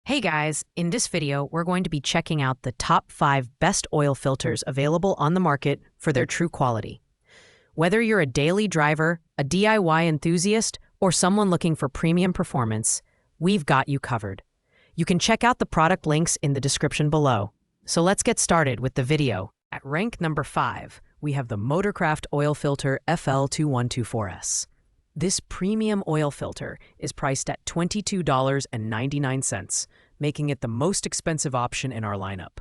Hey guys, in this video, we're going to be checking out the top 5 best oil filters available on the market for their true quality. Whether you're a daily driver, a DIY enthusiast, or someone looking for premium performance, we've got you covered. You can check out the product links in the description below. So let's get started with the video. At rank number 5, we have the Motorcraft Oil Filter FL2124S. This premium oil filter is priced at $22.99, making it the most expensive option in our lineup.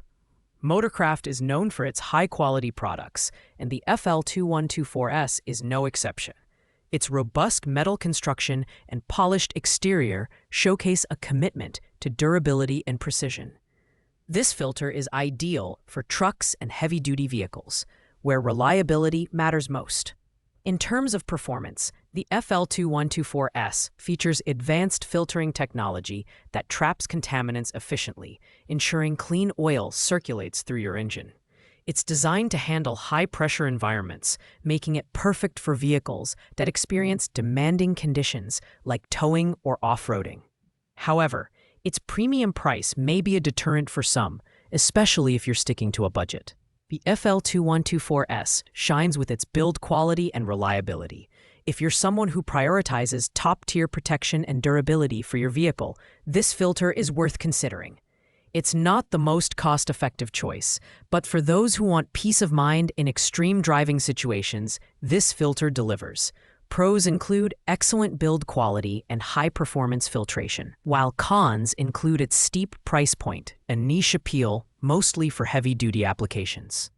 Motorcraft is known for its high-quality products, and the FL2124S is no exception. Its robust metal construction and polished exterior showcase a commitment to durability and precision. This filter is ideal for trucks and heavy-duty vehicles, where reliability matters most. In terms of performance, the FL2124S features advanced filtering technology that traps contaminants efficiently, ensuring clean oil circulates through your engine. It's designed to handle high-pressure environments, making it perfect for vehicles that experience demanding conditions like towing or off-roading. However, its premium price may be a deterrent for some, especially if you're sticking to a budget. The FL2124S shines with its build quality and reliability. If you're someone who prioritizes top-tier protection and durability for your vehicle, this filter is worth considering. It's not the most cost-effective choice, but for those who want peace of mind in extreme driving situations, this filter delivers. Pros include excellent build quality and high-performance filtration, while cons include its steep price point and niche appeal, mostly for heavy-duty applications.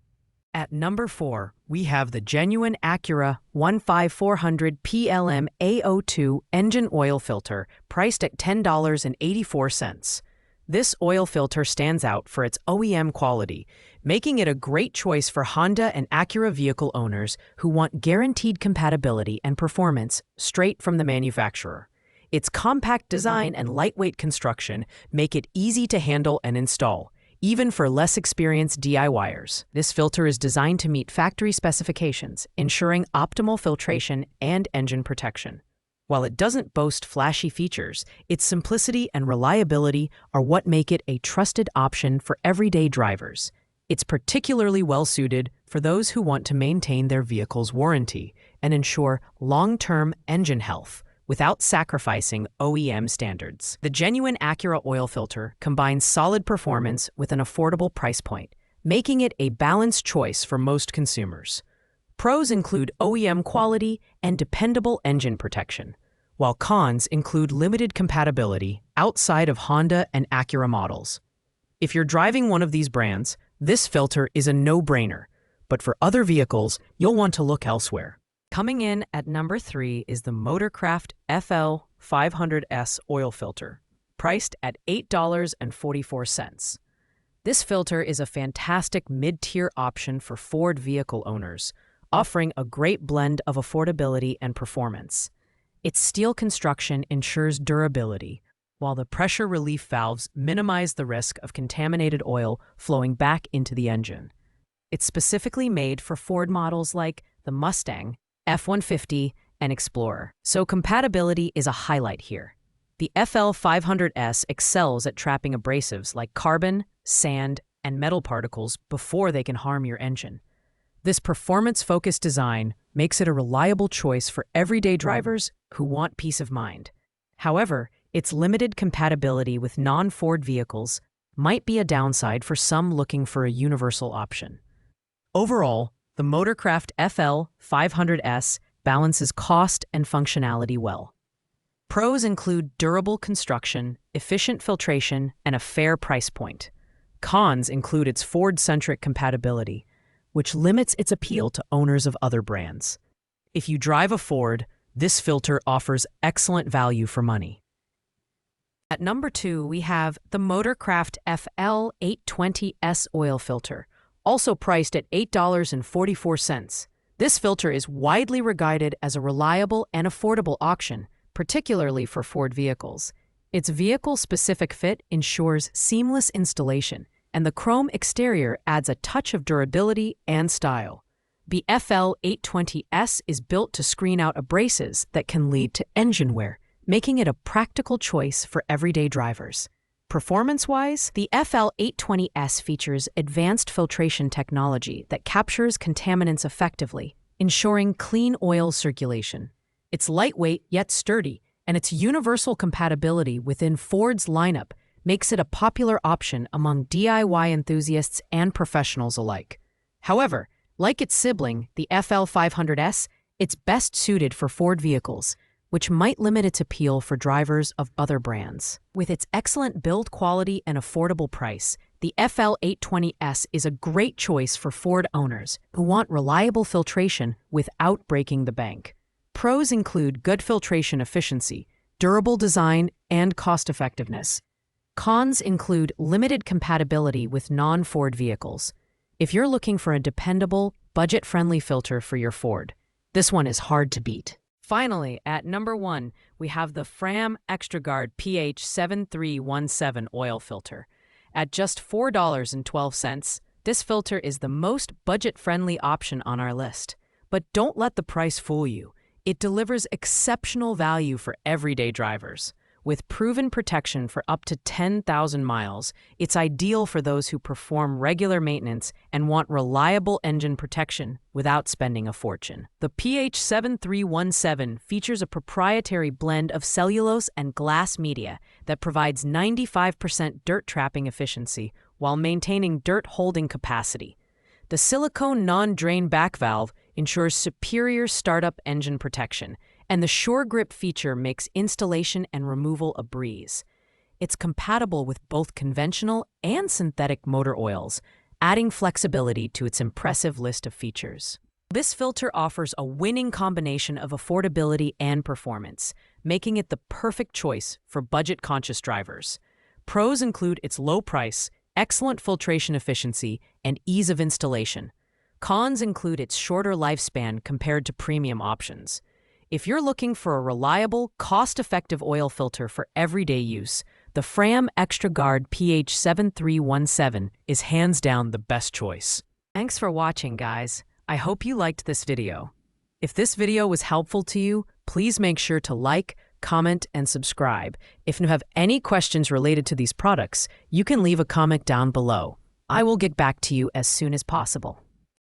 At number 4, we have the genuine Acura 15400 PLM A02 engine oil filter, priced at $10.84. This oil filter stands out for its OEM quality, making it a great choice for Honda and Acura vehicle owners who want guaranteed compatibility and performance straight from the manufacturer. Its compact design and lightweight construction make it easy to handle and install, even for less experienced DIYers. This filter is designed to meet factory specifications, ensuring optimal filtration and engine protection. While it doesn't boast flashy features, its simplicity and reliability are what make it a trusted option for everyday drivers. It's particularly well-suited for those who want to maintain their vehicle's warranty and ensure long-term engine health without sacrificing OEM standards. The genuine Acura oil filter combines solid performance with an affordable price point, making it a balanced choice for most consumers. Pros include OEM quality and dependable engine protection, while cons include limited compatibility outside of Honda and Acura models. If you're driving one of these brands, this filter is a no-brainer, but for other vehicles, you'll want to look elsewhere. Coming in at number 3 is the Motorcraft FL-500S oil filter, priced at $8.44. This filter is a fantastic mid-tier option for Ford vehicle owners, offering a great blend of affordability and performance. Its steel construction ensures durability, while the pressure relief valves minimize the risk of contaminated oil flowing back into the engine. It's specifically made for Ford models like the Mustang, F-150, and Explorer, so compatibility is a highlight here. The FL-500S excels at trapping abrasives like carbon, sand, and metal particles before they can harm your engine. This performance-focused design makes it a reliable choice for everyday drivers who want peace of mind. However, its limited compatibility with non-Ford vehicles might be a downside for some looking for a universal option. Overall, the Motorcraft FL-500S balances cost and functionality well. Pros include durable construction, efficient filtration, and a fair price point. Cons include its Ford-centric compatibility, which limits its appeal to owners of other brands. If you drive a Ford, this filter offers excellent value for money. At number 2, we have the Motorcraft FL-820-S oil filter, also priced at $8.44. This filter is widely regarded as a reliable and affordable option, particularly for Ford vehicles. Its vehicle-specific fit ensures seamless installation, and the chrome exterior adds a touch of durability and style. The FL-820S is built to screen out abrasives that can lead to engine wear, making it a practical choice for everyday drivers. Performance-wise, the FL-820-S features advanced filtration technology that captures contaminants effectively, ensuring clean oil circulation. It's lightweight yet sturdy, and its universal compatibility within Ford's lineup makes it a popular option among DIY enthusiasts and professionals alike. However, like its sibling, the FL-500S, it's best suited for Ford vehicles, which might limit its appeal for drivers of other brands. With its excellent build quality and affordable price, the FL-820S is a great choice for Ford owners who want reliable filtration without breaking the bank. Pros include good filtration efficiency, durable design, and cost-effectiveness. Cons include limited compatibility with non-Ford vehicles. If you're looking for a dependable, budget-friendly filter for your Ford, this one is hard to beat. Finally, at number 1, we have the FRAM Extra Guard PH7317 oil filter. At just $4.12, this filter is the most budget-friendly option on our list. But don't let the price fool you. It delivers exceptional value for everyday drivers. With proven protection for up to 10,000 miles, it's ideal for those who perform regular maintenance and want reliable engine protection without spending a fortune. The PH7317 features a proprietary blend of cellulose and glass media that provides 95% dirt trapping efficiency while maintaining dirt holding capacity. The silicone non-drain back valve ensures superior startup engine protection, and the Sure Grip feature makes installation and removal a breeze. It's compatible with both conventional and synthetic motor oils, adding flexibility to its impressive list of features. This filter offers a winning combination of affordability and performance, making it the perfect choice for budget-conscious drivers. Pros include its low price, excellent filtration efficiency, and ease of installation. Cons include its shorter lifespan compared to premium options. If you're looking for a reliable, cost-effective oil filter for everyday use, the FRAM Extra Guard PH7317 is hands down the best choice. Thanks for watching, guys. I hope you liked this video. If this video was helpful to you, please make sure to like, comment, and subscribe. If you have any questions related to these products, you can leave a comment down below. I will get back to you as soon as possible.